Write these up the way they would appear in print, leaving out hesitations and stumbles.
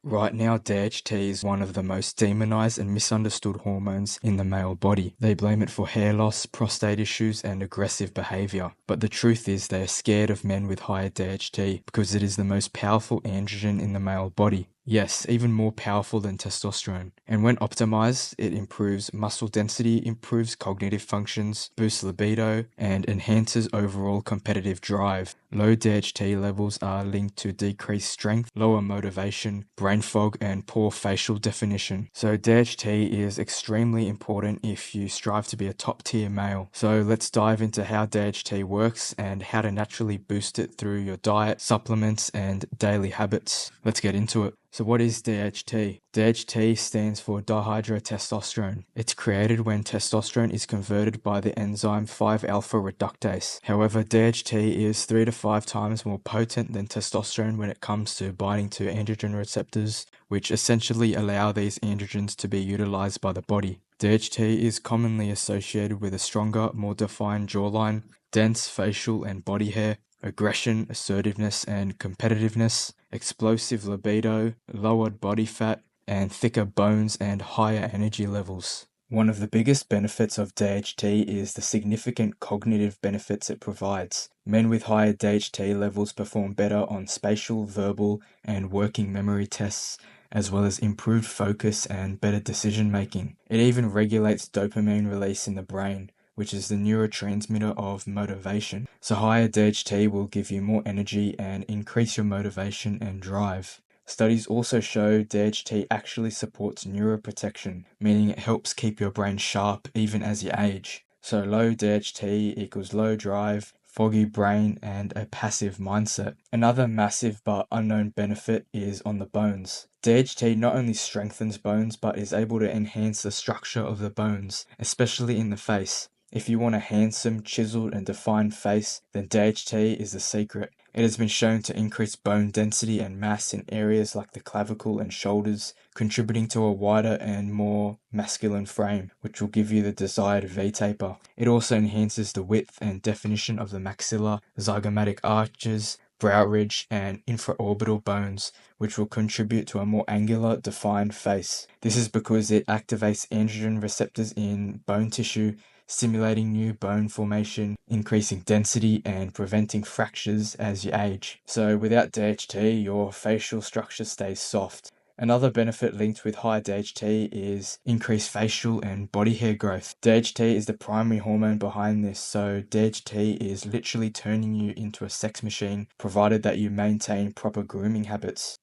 Right now, DHT is one of the most demonized and misunderstood hormones in the male body. They blame it for hair loss, prostate issues, and aggressive behavior. But the truth is they are scared of men with higher DHT because it is the most powerful androgen in the male body. Yes, even more powerful than testosterone. And when optimized, it improves muscle density, improves cognitive functions, boosts libido, and enhances overall competitive drive. Low DHT levels are linked to decreased strength, lower motivation, brain fog, and poor facial definition. So DHT is extremely important if you strive to be a top tier male. So let's dive into how DHT works and how to naturally boost it through your diet, supplements, and daily habits. Let's get into it. So what is DHT? DHT stands for dihydrotestosterone. It's created when testosterone is converted by the enzyme 5-alpha reductase. However, DHT is 3 to 5 times more potent than testosterone when it comes to binding to androgen receptors, which essentially allow these androgens to be utilized by the body. DHT is commonly associated with a stronger, more defined jawline, dense facial and body hair, aggression, assertiveness, and competitiveness, explosive libido, lowered body fat, and thicker bones and higher energy levels. One of the biggest benefits of DHT is the significant cognitive benefits it provides. Men with higher DHT levels perform better on spatial, verbal, and working memory tests, as well as improved focus and better decision making. It even regulates dopamine release in the brain, which is the neurotransmitter of motivation. So higher DHT will give you more energy and increase your motivation and drive. Studies also show DHT actually supports neuroprotection, meaning it helps keep your brain sharp even as you age. So low DHT equals low drive, foggy brain, and a passive mindset. Another massive but unknown benefit is on the bones. DHT not only strengthens bones but is able to enhance the structure of the bones, especially in the face. If you want a handsome, chiseled, and defined face, then DHT is the secret. It has been shown to increase bone density and mass in areas like the clavicle and shoulders, contributing to a wider and more masculine frame, which will give you the desired V-taper. It also enhances the width and definition of the maxilla, zygomatic arches, brow ridge, and infraorbital bones, which will contribute to a more angular, defined face. This is because it activates androgen receptors in bone tissue, stimulating new bone formation, increasing density, and preventing fractures as you age. So without DHT, your facial structure stays soft. Another benefit linked with high DHT is increased facial and body hair growth. DHT is the primary hormone behind this, so DHT is literally turning you into a sex machine, provided that you maintain proper grooming habits.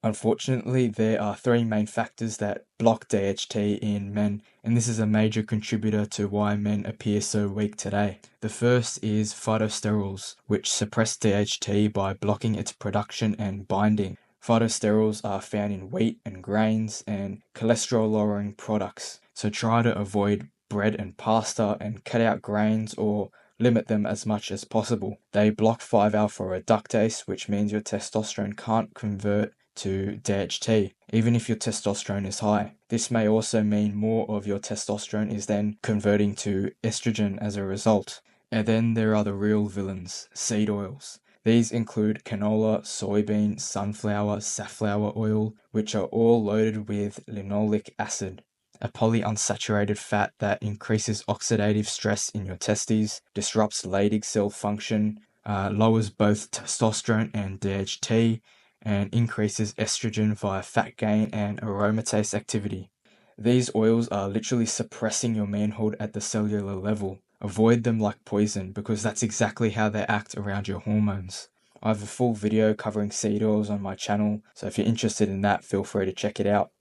Unfortunately, there are 3 main factors that block DHT in men, and this is a major contributor to why men appear so weak today. The first is phytosterols, which suppress DHT by blocking its production and binding. Phytosterols are found in wheat and grains and cholesterol-lowering products, so try to avoid bread and pasta and cut out grains or limit them as much as possible. They block 5-alpha reductase, which means your testosterone can't convert to DHT, even if your testosterone is high. This may also mean more of your testosterone is then converting to estrogen as a result. And then there are the real villains, seed oils. These include canola, soybean, sunflower, safflower oil, which are all loaded with linoleic acid, a polyunsaturated fat that increases oxidative stress in your testes, disrupts Leydig cell function, lowers both testosterone and DHT, and increases estrogen via fat gain and aromatase activity. These oils are literally suppressing your manhood at the cellular level. Avoid them like poison because that's exactly how they act around your hormones. I have a full video covering seed oils on my channel, so if you're interested in that, feel free to check it out.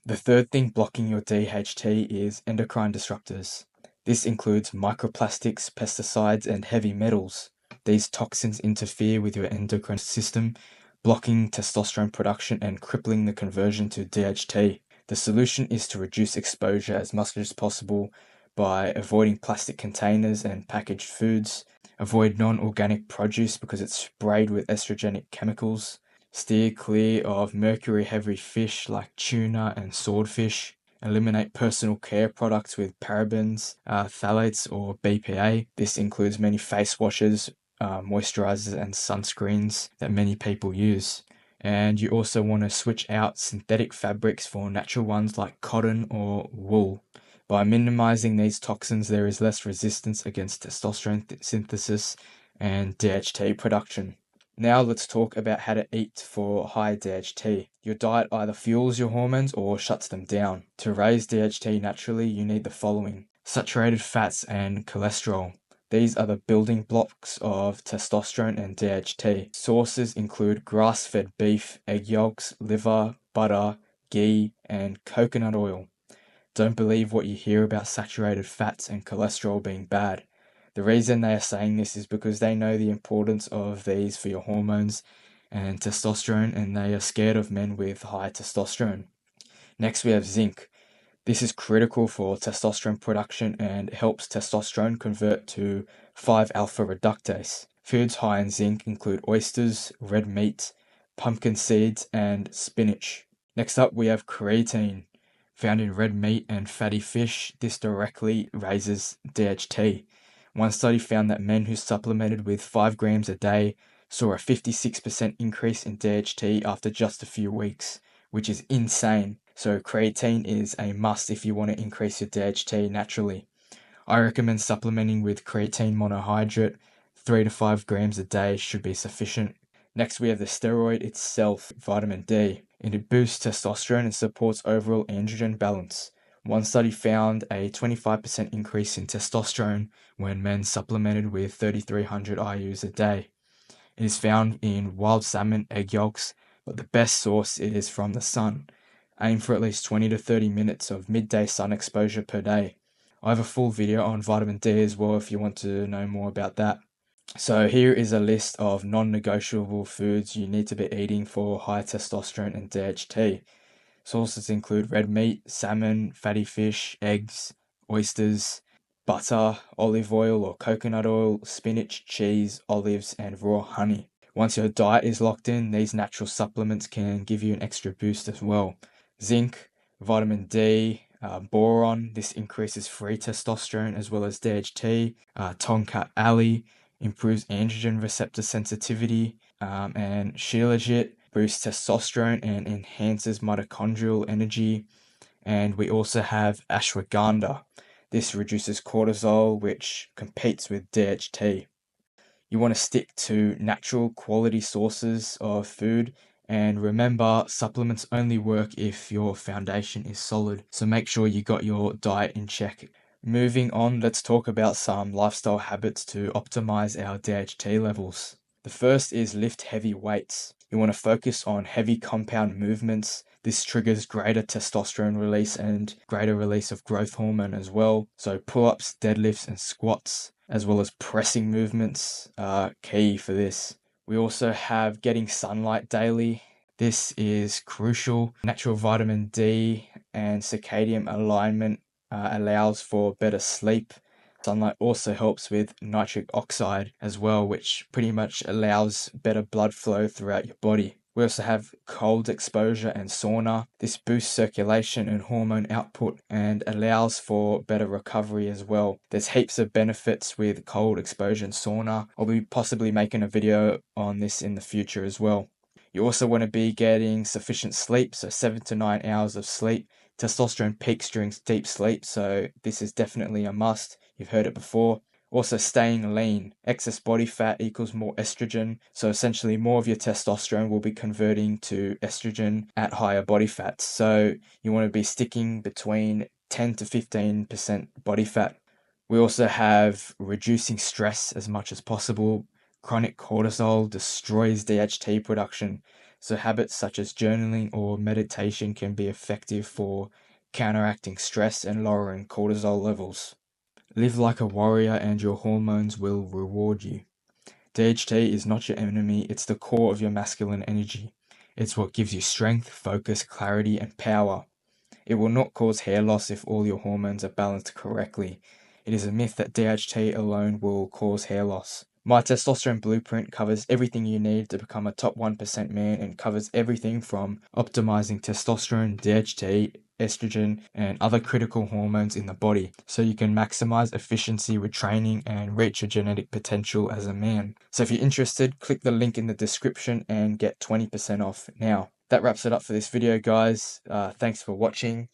The third thing blocking your DHT is endocrine disruptors. This includes microplastics, pesticides, and heavy metals. These toxins interfere with your endocrine system, blocking testosterone production and crippling the conversion to DHT. The solution is to reduce exposure as much as possible by avoiding plastic containers and packaged foods, avoid non-organic produce because it's sprayed with estrogenic chemicals, steer clear of mercury-heavy fish like tuna and swordfish, eliminate personal care products with parabens, phthalates, or BPA. This includes many face washes, moisturizers, and sunscreens that many people use. And you also want to switch out synthetic fabrics for natural ones like cotton or wool. By minimizing these toxins, there is less resistance against testosterone synthesis and DHT production. Now let's talk about how to eat for high DHT. Your diet either fuels your hormones or shuts them down. To raise DHT naturally, you need the following: saturated fats and cholesterol. These are the building blocks of testosterone and DHT. Sources include grass-fed beef, egg yolks, liver, butter, ghee, and coconut oil. Don't believe what you hear about saturated fats and cholesterol being bad. The reason they are saying this is because they know the importance of these for your hormones and testosterone, and they are scared of men with high testosterone. Next, we have zinc. This is critical for testosterone production and helps testosterone convert to 5-alpha reductase. Foods high in zinc include oysters, red meat, pumpkin seeds, and spinach. Next up, we have creatine. Found in red meat and fatty fish, this directly raises DHT. One study found that men who supplemented with 5 grams a day saw a 56% increase in DHT after just a few weeks, which is insane. So creatine is a must if you want to increase your DHT naturally. I recommend supplementing with creatine monohydrate. 3 to 5 grams a day should be sufficient. Next, we have the steroid itself, vitamin D. It boosts testosterone and supports overall androgen balance. One study found a 25% increase in testosterone when men supplemented with 3,300 IUs a day. It is found in wild salmon, egg yolks, but the best source is from the sun. Aim for at least 20 to 30 minutes of midday sun exposure per day. I have a full video on vitamin D as well if you want to know more about that. So here is a list of non-negotiable foods you need to be eating for high testosterone and DHT. Sources include red meat, salmon, fatty fish, eggs, oysters, butter, olive oil or coconut oil, spinach, cheese, olives, and raw honey. Once your diet is locked in, these natural supplements can give you an extra boost as well. Zinc, vitamin D, boron, this increases free testosterone as well as DHT. Tonka Ali improves androgen receptor sensitivity, and Shilajit boosts testosterone and enhances mitochondrial energy. And we also have ashwagandha. This reduces cortisol, which competes with DHT. You want to stick to natural quality sources of food, and remember, supplements only work if your foundation is solid. So make sure you got your diet in check. Moving on, let's talk about some lifestyle habits to optimize our DHT levels. The first is lift heavy weights. You want to focus on heavy compound movements. This triggers greater testosterone release and greater release of growth hormone as well. So pull-ups, deadlifts, and squats, as well as pressing movements, are key for this. We also have getting sunlight daily. This is crucial. Natural vitamin D and circadian alignment allows for better sleep. Sunlight also helps with nitric oxide as well, which pretty much allows better blood flow throughout your body. We also have cold exposure and sauna. This boosts circulation and hormone output and allows for better recovery as well. There's heaps of benefits with cold exposure and sauna. I'll be possibly making a video on this in the future as well. You also want to be getting sufficient sleep, so 7 to 9 hours of sleep. Testosterone peaks during deep sleep, so this is definitely a must. You've heard it before. Also, staying lean. Excess body fat equals more estrogen, so essentially more of your testosterone will be converting to estrogen at higher body fats. So you want to be sticking between 10 to 15% body fat. We also have reducing stress as much as possible. Chronic cortisol destroys DHT production, so habits such as journaling or meditation can be effective for counteracting stress and lowering cortisol levels. Live like a warrior and your hormones will reward you. DHT is not your enemy, it's the core of your masculine energy. It's what gives you strength, focus, clarity, and power. It will not cause hair loss if all your hormones are balanced correctly. It is a myth that DHT alone will cause hair loss. My Testosterone Blueprint covers everything you need to become a top 1% man and covers everything from optimizing testosterone, DHT, estrogen, and other critical hormones in the body, so you can maximize efficiency with training and reach your genetic potential as a man. So if you're interested, click the link in the description and get 20% off now. That wraps it up for this video, guys. Thanks for watching,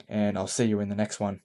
and I'll see you in the next one.